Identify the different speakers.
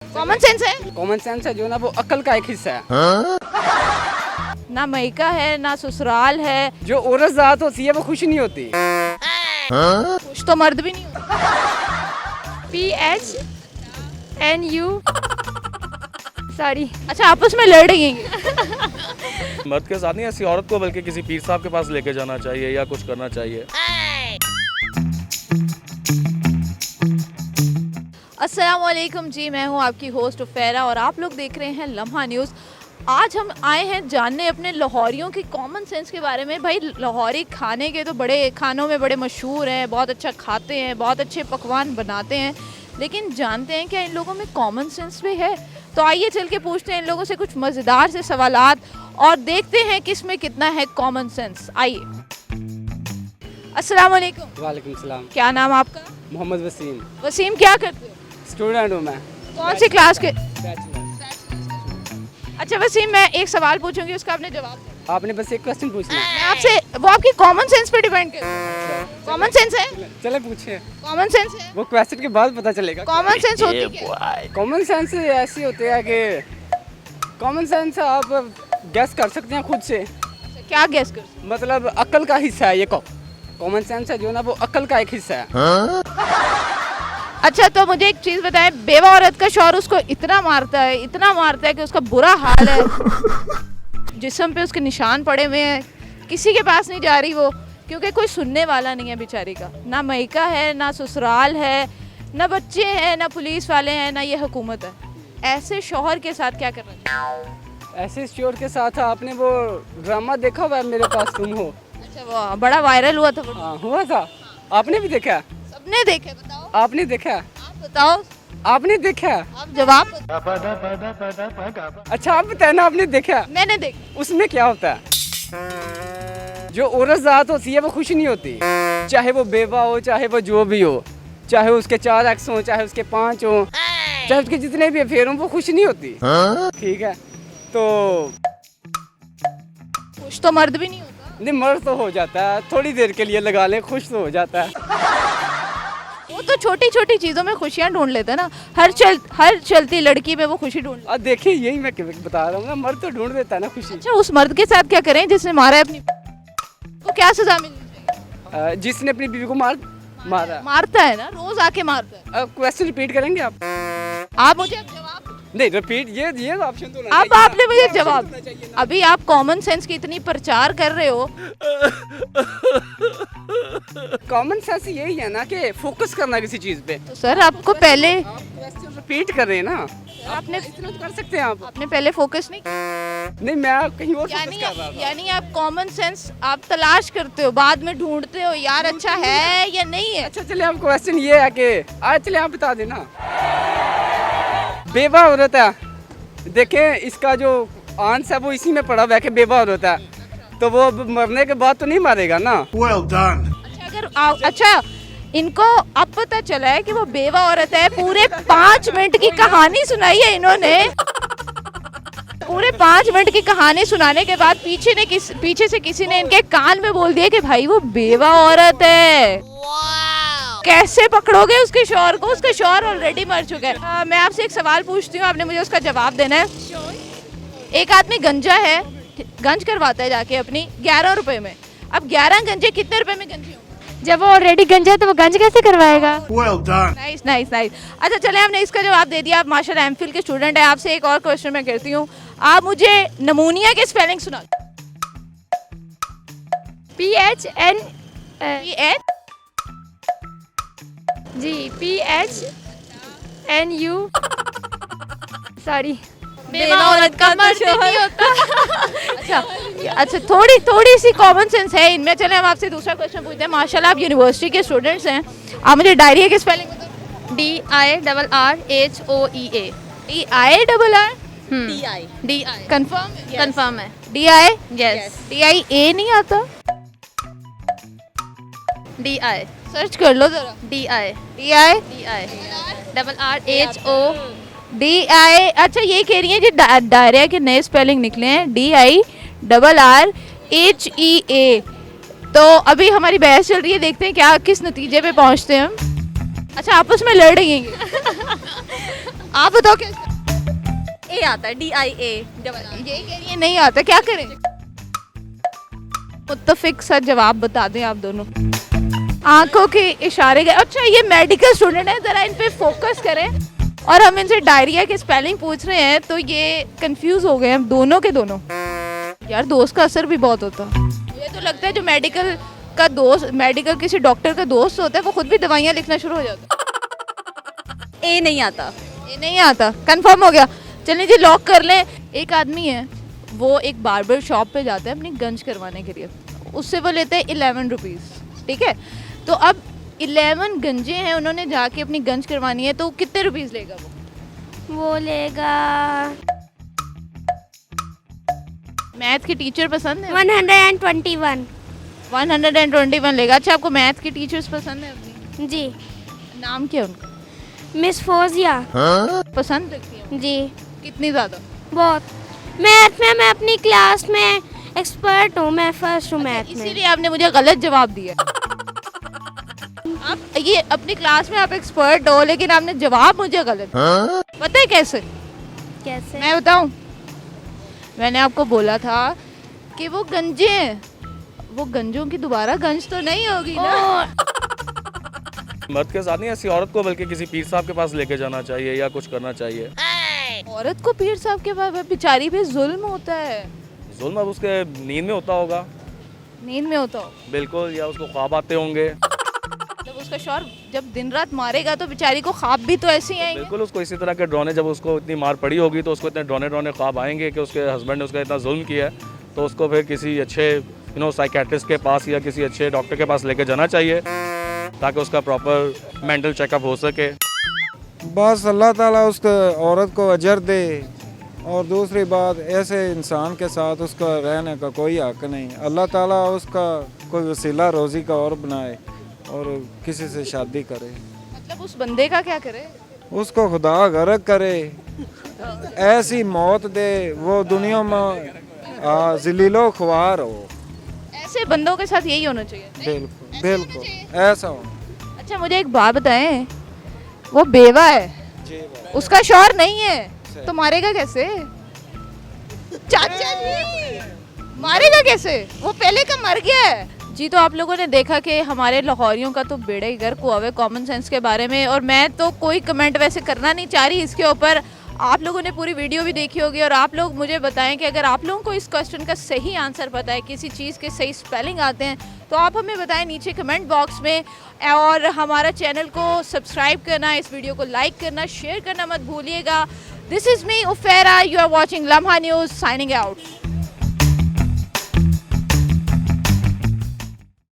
Speaker 1: Common sense है?
Speaker 2: Common sense है जो ना, वो अक्ल का एक हिस्सा है।
Speaker 1: ना मैका है ना ससुराल है।
Speaker 2: जो औरत ज़ात होती है वो खुश नहीं होती।
Speaker 1: कुछ तो मर्द भी नहीं होता।
Speaker 3: PHNU sorry.
Speaker 1: अच्छा आपस में लड़ रही हैं?
Speaker 4: मर्द के साथ नहीं, ऐसी औरत को बल्कि किसी पीर साहब के पास लेके जाना चाहिए या कुछ करना चाहिए।
Speaker 1: अस्सलाम वालेकुम जी, मैं हूँ आपकी होस्ट उफेरा और आप लोग देख रहे हैं लम्हा न्यूज़। आज हम आए हैं जानने अपने लाहौरियों की कॉमन सेंस के बारे में। भाई लाहौरी खाने के तो बड़े खानों में बड़े मशहूर हैं, बहुत अच्छा खाते हैं, बहुत अच्छे पकवान बनाते हैं, लेकिन जानते हैं क्या इन लोगों में कॉमन सेंस भी है? तो आइए चल के पूछते हैं इन लोगों से कुछ मज़ेदार से सवालात और देखते हैं किस में कितना है कॉमन सेंस। आइए। अस्सलाम वालेकुम।
Speaker 2: वालेकुम सलाम।
Speaker 1: क्या नाम आपका?
Speaker 2: मोहम्मद वसीम।
Speaker 1: वसीम, क्या करते हो?
Speaker 2: स्टूडेंट हूँ मैं।
Speaker 1: कौन सी क्लास के?
Speaker 2: बैचलर।
Speaker 1: अच्छा वसीम, मैं एक सवाल पूछूंगी, उसका आपने जवाब देना।
Speaker 2: आपने बस एक क्वेश्चन पूछना है।
Speaker 1: मैं आपसे, वो आपकी कॉमन सेंस पे डिपेंड करता है। कॉमन सेंस है?
Speaker 2: चले पूछिए।
Speaker 1: कॉमन सेंस है?
Speaker 2: वो क्वेश्चन के बाद पता चलेगा।
Speaker 1: कॉमन सेंस होती है?
Speaker 2: कॉमन सेंस ऐसी होती है कि कॉमन सेंस आप गेस कर सकते हैं खुद से।
Speaker 1: क्या गेस कर?
Speaker 2: मतलब अक्ल का हिस्सा है ये। कॉमन सेंस है जो ना, वो अक्ल का एक हिस्सा है।
Speaker 1: अच्छा तो मुझे एक चीज़ बताएं, बेवा औरत का शौहर उसको इतना मारता है कि उसका बुरा हाल है, जिस्म पे उसके निशान पड़े हुए हैं, किसी के पास नहीं जा रही वो, क्योंकि कोई सुनने वाला नहीं है बेचारी का। ना मैका है ना ससुराल है, ना बच्चे हैं ना पुलिस वाले हैं ना ये हुकूमत है। ऐसे शौहर के साथ क्या करना चाहिए?
Speaker 2: ऐसे श्योर के साथ आपने वो ड्रामा देखा हुआ है मेरे पास तुम हो?
Speaker 1: अच्छा वो बड़ा वायरल हुआ था।
Speaker 2: हाँ हुआ था। आपने भी देखा है?
Speaker 1: सबने देखे, बताओ।
Speaker 2: आपने देखा है?
Speaker 1: आप बताओ।
Speaker 2: आपने देखा है?
Speaker 1: आप जवाब।
Speaker 2: अच्छा आप बताए ना, आपने देखा है?
Speaker 1: मैंने देखा।
Speaker 2: उसमें क्या होता है? जो औरत ज़ात होती है वो खुश नहीं होती, चाहे वो बेवा हो, चाहे वो जो भी हो, चाहे उसके 4 एक्स हो, चाहे उसके 5 हो, चाहे उसके जितने भी अफेयर हों, वो खुश नहीं होती। ठीक है, तो
Speaker 1: कुछ तो मर्द भी नहीं होता।
Speaker 2: नहीं मर्द तो हो जाता है, थोड़ी देर के लिए लगा ले, खुश तो हो जाता है।
Speaker 1: वो तो छोटी छोटी चीजों में खुशियां ढूंढ लेता है ना। हर चलती लड़की में वो खुशी ढूंढ लेता
Speaker 2: अब देखिए यही मैं बता रहा हूँ ना, मर्द तो ढूंढ देता है ना खुशी।
Speaker 1: है। अच्छा उस मर्द के साथ क्या करें जिसने मारा है अपनी को? क्या सजा मिलनी चाहिए?
Speaker 2: जिसने अपनी बीवी को मारा।
Speaker 1: मारता है ना, रोज आके मारता है।
Speaker 2: क्वेश्चन रिपीट करेंगे आप?
Speaker 1: आप मुझे अब जवाब।
Speaker 2: नहीं रिपीट, ये ऑप्शन तो नहीं।
Speaker 1: अब आपने मुझे जवाब। अभी आप कॉमन सेंस की इतनी प्रचार कर रहे हो।
Speaker 2: कॉमन सेंस यही है ना कि फोकस करना किसी चीज पे।
Speaker 1: तो सर आपको पहले
Speaker 2: क्वेश्चन रिपीट कर रहे हैं ना,
Speaker 1: आपने
Speaker 2: इतना तो कर सकते हैं आप।
Speaker 1: आपने पहले फोकस नहीं किया।
Speaker 2: नहीं मैं कहीं और फोकस कर रहा था।
Speaker 1: यानी आप कॉमन सेंस आप तलाश करते हो, बाद में ढूंढते हो यार अच्छा है या नहीं है।
Speaker 2: अच्छा चलिए, अब क्वेश्चन ये है कि आज चलिए आप बता देना। बेवा औरत है, देखें इसका जो आंसर है वो इसी में पड़ा हुआ है कि बेवा औरत है, तो वो अब मरने के बाद तो नहीं मारेगा ना।
Speaker 5: Well done.
Speaker 1: अच्छा अगर अच्छा इनको अब पता चला है कि वो बेवा औरत है, पूरे 5 मिनट की कहानी सुनाई है इन्होंने। पूरे 5 मिनट की कहानी सुनाने के बाद पीछे से किसी ने इनके कान में बोल दिया कि भाई वो बेवा औरत है। कैसे पकड़ोगे उसके शौहर को? उसका शौहर ऑलरेडी मर चुका है। मैं आपसे एक सवाल पूछती हूँ, आपने मुझे उसका जवाब देना है। एक आदमी गंजा है, गंज करवाता है जाके अपनी 11 रुपए में। अब 11 गंजे कितने रुपए में गंजे होंगे?
Speaker 3: जब वो ऑलरेडी गंजा है तो वो गंज कैसे करवाएगा?
Speaker 5: Well done.
Speaker 1: Nice nice nice. अच्छा चले, आपने इसका जवाब दे दिया, आप माशाल्लाह एमफिल के स्टूडेंट हैं। आपसे एक और क्वेश्चन मैं करती हूँ, आप मुझे नमूनिया के स्पेलिंग सुना।
Speaker 3: PHN जी PHNU सॉरी।
Speaker 1: बेवा औरत का मर्द नहीं होता। अच्छा थोड़ी सी कॉमन सेंस है इनमें। चले हम आपसे दूसरा क्वेश्चन पूछते हैं। माशाल्लाह आप यूनिवर्सिटी के स्टूडेंट्स हैं, आप मुझे डायरिया के स्पेलिंग बताओ।
Speaker 3: DIRRHOEA
Speaker 1: DI कंफर्म
Speaker 3: कंफर्म है।
Speaker 1: DI
Speaker 3: यस
Speaker 1: DIA नहीं आता?
Speaker 3: DI
Speaker 1: सर्च कर लो जरा।
Speaker 3: DI
Speaker 1: DI
Speaker 3: RRHO
Speaker 1: DI। अच्छा ये कह रही है जी डायरिया के नए स्पेलिंग निकले हैं DIRRHEA। तो अभी हमारी बहस चल रही है, देखते हैं क्या किस नतीजे पे पहुंचते हैं हम। अच्छा आपस में लड़ रही हैं? आप बताओ क्या
Speaker 5: ए आता है DIA डबल
Speaker 1: यही कह रही है नहीं आता, क्या करें? मुत्तफिक सा जवाब बता दें आप दोनों। आंखों के इशारे के। अच्छा ये मेडिकल स्टूडेंट है, जरा इन पे फोकस करें। और हम इनसे डायरिया के स्पेलिंग पूछ रहे हैं तो ये कंफ्यूज हो गए हम दोनों के दोनों। यार दोस्त का असर भी बहुत होता है। मुझे तो लगता है जो मेडिकल का दोस्त, मेडिकल किसी डॉक्टर का दोस्त होता है, वो खुद भी दवाइयाँ लिखना शुरू हो जाता है।
Speaker 5: ए नहीं आता।
Speaker 1: ये नहीं आता, कंफर्म हो गया। चलिए जी लॉक कर लें। एक आदमी है, वो एक बार्बर शॉप पे जाता है अपनी गंज करवाने के लिए। उससे वो लेते हैं 11 रुपीज़, ठीक है। तो अब 11 गंजे हैं, उन्होंने जाके अपनी गंज करवानी है, तो कितने रुपीज़ लेगा
Speaker 3: वो लेगा
Speaker 1: मैथ की टीचर पसंद है?
Speaker 3: 121।
Speaker 1: 121 लेगा। अच्छा आपको मैथ की टीचर्स पसंद है अपनी?
Speaker 3: जी।
Speaker 1: नाम क्या है उनका?
Speaker 3: मिस फोजिया।
Speaker 1: पसंद लगती है?
Speaker 3: जी
Speaker 1: कितनी ज़्यादा?
Speaker 3: बहुत। मैथ में मैं अपनी क्लास में एक्सपर्ट हूँ, मैं फर्स्ट हूँ मैथ में।
Speaker 1: इसीलिए आपने मुझे गलत जवाब दिया। आप ये अपनी क्लास में आप एक्सपर्ट हो, लेकिन आपने जवाब मुझे गलत दिया। पता है कैसे?
Speaker 3: कैसे?
Speaker 1: मैं बताऊं? मैंने आपको बोला था कि वो गंजे हैं, वो गंजों की दोबारा गंज तो नहीं होगी ना।
Speaker 4: मर्द के साथ नहीं, ऐसी औरत को बल्कि किसी पीर साहब के पास लेके जाना चाहिए या कुछ करना चाहिए।
Speaker 1: औरत को पीर साहब के पास बेचारी पे जुल्म होता है।
Speaker 4: जुल्म अब उसके नींद में होता होगा।
Speaker 1: नींद में होता हो?
Speaker 4: बिल्कुल, या उसको ख्वाब आते होंगे।
Speaker 1: जब उसका शौहर जब दिन रात मारेगा तो बेचारी को ख्वाब भी तो ऐसे ही आएंगे।
Speaker 4: बिल्कुल, उसको इसी तरह के ड्रोने, जब उसको इतनी मार पड़ी होगी तो उसको इतने ड्रोने ख्वाब आएंगे कि उसके हस्बैंड ने उसका इतना जुल्म किया है, तो उसको फिर किसी अच्छे साइकेट्रिस्ट के पास या किसी अच्छे डॉक्टर के पास लेके जाना चाहिए ताकि उसका प्रॉपर मेंटल चेकअप हो सके।
Speaker 6: बस अल्लाह ताला उसको औरत को अजर दे, और दूसरी बात ऐसे इंसान के साथ उसका रहने का कोई हक नहीं। अल्लाह ताला उसका कोई वसीला रोज़ी का और बनाए और किसी से शादी करे।
Speaker 1: मतलब उस बंदे का क्या करे?
Speaker 6: उसको खुदा गर्क करे, ऐसी मौत दे वो दुनिया में ज़लीलो ख्वार हो।
Speaker 1: ऐसे बंदों के साथ यही होना चाहिए।
Speaker 6: बिल्कुल बिल्कुल ऐसा हो।
Speaker 1: अच्छा मुझे एक बात बताएं, वो बेवा है, उसका शौहर नहीं है, तो मारेगा कैसे? चाचा जी मारेगा कैसे? वो पहले का मर गया है। जी तो आप लोगों ने देखा कि हमारे लाहौरियों का तो बेड़ा ही गर्क हुआ है कॉमन सेंस के बारे में, और मैं तो कोई कमेंट वैसे करना नहीं चाह रही इसके ऊपर। आप लोगों ने पूरी वीडियो भी देखी होगी, और आप लोग मुझे बताएं कि अगर आप लोगों को इस क्वेश्चन का सही आंसर पता है, किसी चीज़ के सही स्पेलिंग आते हैं, तो आप हमें बताएं नीचे कमेंट बॉक्स में। और हमारा चैनल को सब्सक्राइब करना, इस वीडियो को लाइक करना, शेयर करना मत भूलिएगा। दिस इज़ मी उफेरा, यू आर वॉचिंग लम्हा न्यूज़, साइनिंग आउट।